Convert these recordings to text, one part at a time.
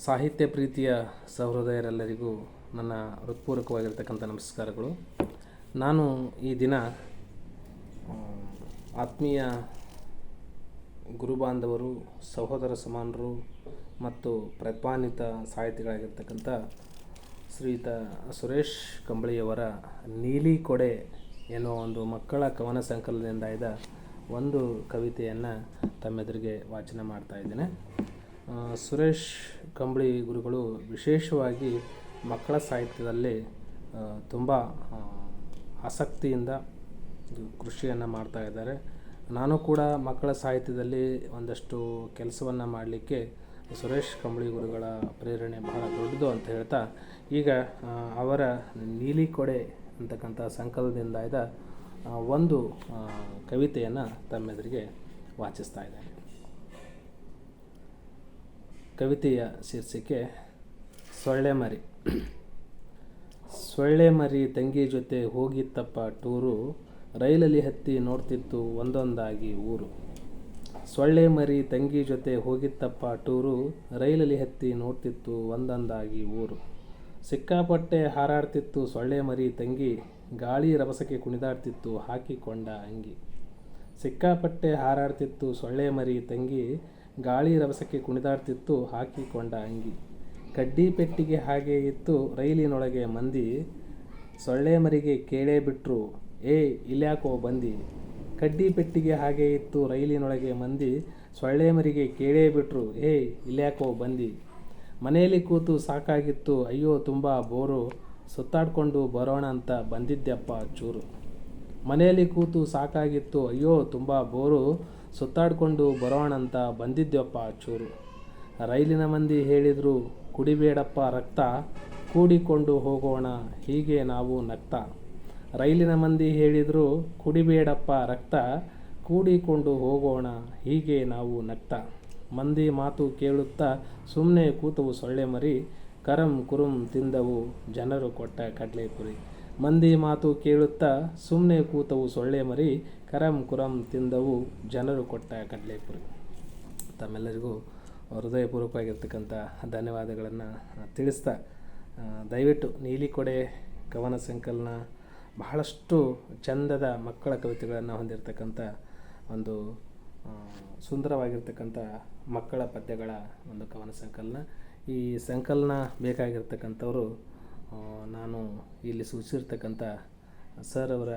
ಸಾಹಿತ್ಯ ಪ್ರೀತಿಯ ಸಹೃದಯರೆಲ್ಲರಿಗೂ ನನ್ನ ಹೃತ್ಪೂರ್ವಕವಾಗಿರ್ತಕ್ಕಂಥ ನಮಸ್ಕಾರಗಳು. ನಾನು ಈ ದಿನ ಆತ್ಮೀಯ ಗುರುಬಾಂಧವರು, ಸಹೋದರ ಸಮಾನರು ಮತ್ತು ಪ್ರತಿಭಾನ್ವಿತ ಸಾಹಿತಿಗಳಾಗಿರ್ತಕ್ಕಂಥ ಶ್ರೀಯುತ ಸುರೇಶ್ ಕಂಬಳಿಯವರ ನೀಲಿ ಕೊಡೆ ಎನ್ನುವ ಒಂದು ಮಕ್ಕಳ ಕವನ ಸಂಕಲನದಿಂದ ಆಯ್ದ ಒಂದು ಕವಿತೆಯನ್ನು ತಮ್ಮೆದುರಿಗೆ ವಾಚನ ಮಾಡ್ತಾ ಇದ್ದೇನೆ. ಸುರೇಶ್ ಕಂಬಳಿ ಗುರುಗಳು ವಿಶೇಷವಾಗಿ ಮಕ್ಕಳ ಸಾಹಿತ್ಯದಲ್ಲಿ ತುಂಬ ಆಸಕ್ತಿಯಿಂದ ಕೃಷಿಯನ್ನು ಮಾಡ್ತಾ ಇದ್ದಾರೆ. ನಾನು ಕೂಡ ಮಕ್ಕಳ ಸಾಹಿತ್ಯದಲ್ಲಿ ಒಂದಷ್ಟು ಕೆಲಸವನ್ನು ಮಾಡಲಿಕ್ಕೆ ಸುರೇಶ್ ಕಂಬಳಿ ಗುರುಗಳ ಪ್ರೇರಣೆ ಬಹಳ ದೊಡ್ಡದು ಅಂತ ಹೇಳ್ತಾ, ಈಗ ಅವರ ನೀಲಿ ಕೊಡೆ ಅಂತಕ್ಕಂಥ ಸಂಕಲನದಿಂದ ಆಯ್ದ ಒಂದು ಕವಿತೆಯನ್ನು ತಮ್ಮೆದುರಿಗೆ ವಾಚಿಸ್ತಾ ಇದ್ದೇನೆ. ಕವಿತೆಯ ಶೀರ್ಷಿಕೆ ಸೊಳ್ಳೆ ಮರಿ. ಸೊಳ್ಳೆ ಮರಿ ತಂಗಿ ಜೊತೆ ಹೋಗಿತ್ತಪ್ಪ ಟೂರು, ರೈಲಲ್ಲಿ ಹತ್ತಿ ನೋಡ್ತಿತ್ತು ಒಂದೊಂದಾಗಿ ಊರು. ಸೊಳ್ಳೆ ಮರಿ ತಂಗಿ ಜೊತೆ ಹೋಗಿತ್ತಪ್ಪ ಟೂರು, ರೈಲಲ್ಲಿ ಹತ್ತಿ ನೋಡ್ತಿತ್ತು ಒಂದೊಂದಾಗಿ ಊರು. ಸಿಕ್ಕಾಪಟ್ಟೆ ಹಾರಾಡ್ತಿತ್ತು ಸೊಳ್ಳೆ ಮರಿ ತಂಗಿ, ಗಾಳಿ ರಭಸಕ್ಕೆ ಕುಣಿದಾಡ್ತಿತ್ತು ಹಾಕಿಕೊಂಡ ಅಂಗಿ. ಸಿಕ್ಕಾಪಟ್ಟೆ ಹಾರಾಡ್ತಿತ್ತು ಸೊಳ್ಳೆ ಮರಿ ತಂಗಿ, ಗಾಳಿ ರಭಸಕ್ಕೆ ಕುಣಿದಾಡ್ತಿತ್ತು ಹಾಕಿಕೊಂಡ ಅಂಗಿ. ಕಡ್ಡಿ ಪೆಟ್ಟಿಗೆ ಹಾಗೆ ಇತ್ತು ರೈಲಿನೊಳಗೆ ಮಂದಿ, ಸೊಳ್ಳೆ ಮರಿಗೆ ಕೇಳೇ ಬಿಟ್ರು ಏ ಇಲ್ಯಾಕೋ ಬಂದಿ. ಕಡ್ಡಿ ಪೆಟ್ಟಿಗೆ ಹಾಗೆ ಇತ್ತು ರೈಲಿನೊಳಗೆ ಮಂದಿ, ಸೊಳ್ಳೆ ಮರಿಗೆ ಕೇಳೇ ಬಿಟ್ರು ಏ ಇಲ್ಯಾಕೋ ಬಂದಿ. ಮನೆಯಲ್ಲಿ ಕೂತು ಸಾಕಾಗಿತ್ತು ಅಯ್ಯೋ ತುಂಬ ಬೋರು, ಸುತ್ತಾಡ್ಕೊಂಡು ಬರೋಣ ಅಂತ ಬಂದಿದ್ದೆಪ್ಪ ಚೂರು. ಮನೆಯಲ್ಲಿ ಕೂತು ಸಾಕಾಗಿತ್ತು ಅಯ್ಯೋ ತುಂಬ ಬೋರು, ಸುತ್ತಾಡ್ಕೊಂಡು ಬರೋಣಂತ ಬಂದಿದ್ದೆಪ್ಪ ಚೂರು. ರೈಲಿನ ಮಂದಿ ಹೇಳಿದರು ಕುಡಿಬೇಡಪ್ಪ ರಕ್ತ, ಕೂಡಿಕೊಂಡು ಹೋಗೋಣ ಹೀಗೆ ನಾವು ನಗ್ತಾ. ರೈಲಿನ ಮಂದಿ ಹೇಳಿದರು ಕುಡಿಬೇಡಪ್ಪ ರಕ್ತ, ಕೂಡಿಕೊಂಡು ಹೋಗೋಣ ಹೀಗೆ ನಾವು ನಗ್ತಾ. ಮಂದಿ ಮಾತು ಕೇಳುತ್ತಾ ಸುಮ್ಮನೆ ಕೂತವು ಸೊಳ್ಳೆ ಮರಿ, ಕರಂ ಕುರುಂ ತಿಂದವು ಜನರು ಕೊಟ್ಟ ಕಡಲೆಪುರಿ. ಮಂದಿ ಮಾತು ಕೇಳುತ್ತಾ ಸುಮ್ಮನೆ ಕೂತವು ಸೊಳ್ಳೆ ಮರಿ, ಕರಂ ಕುರಂ ತಿಂದವು ಜನರು ಕೊಟ್ಟ ಕಡಲೆಪುರಿ. ತಮ್ಮೆಲ್ಲರಿಗೂ ಹೃದಯಪೂರ್ವಕವಾಗಿರ್ತಕ್ಕಂಥ ಧನ್ಯವಾದಗಳನ್ನು ತಿಳಿಸ್ತಾ, ದಯವಿಟ್ಟು ನೀಲಿ ಕೊಡೆ ಕವನ ಸಂಕಲನ ಬಹಳಷ್ಟು ಚಂದದ ಮಕ್ಕಳ ಕವಿತೆಗಳನ್ನು ಹೊಂದಿರತಕ್ಕಂಥ ಒಂದು ಸುಂದರವಾಗಿರ್ತಕ್ಕಂಥ ಮಕ್ಕಳ ಪದ್ಯಗಳ ಒಂದು ಕವನ ಸಂಕಲನ. ಈ ಸಂಕಲನ ಬೇಕಾಗಿರ್ತಕ್ಕಂಥವರು ನಾನು ಇಲ್ಲಿ ಸೂಚಿಸಿರ್ತಕ್ಕಂಥ ಸರ್ ಅವರ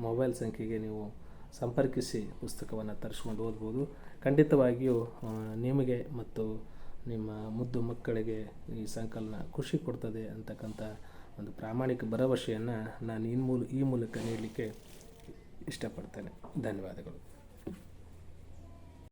ಮೊಬೈಲ್ ಸಂಖ್ಯೆಗೆ ನೀವು ಸಂಪರ್ಕಿಸಿ ಪುಸ್ತಕವನ್ನು ತರಿಸ್ಕೊಂಡು ಓದ್ಬೋದು. ಖಂಡಿತವಾಗಿಯೂ ನಿಮಗೆ ಮತ್ತು ನಿಮ್ಮ ಮುದ್ದು ಮಕ್ಕಳಿಗೆ ಈ ಸಂಕಲನ ಖುಷಿ ಕೊಡ್ತದೆ ಅಂತಕ್ಕಂಥ ಒಂದು ಪ್ರಾಮಾಣಿಕ ಭರವಸೆಯನ್ನು ನಾನು ಈ ಮೂಲಕ ನೀಡಲಿಕ್ಕೆ ಇಷ್ಟಪಡ್ತೇನೆ. ಧನ್ಯವಾದಗಳು.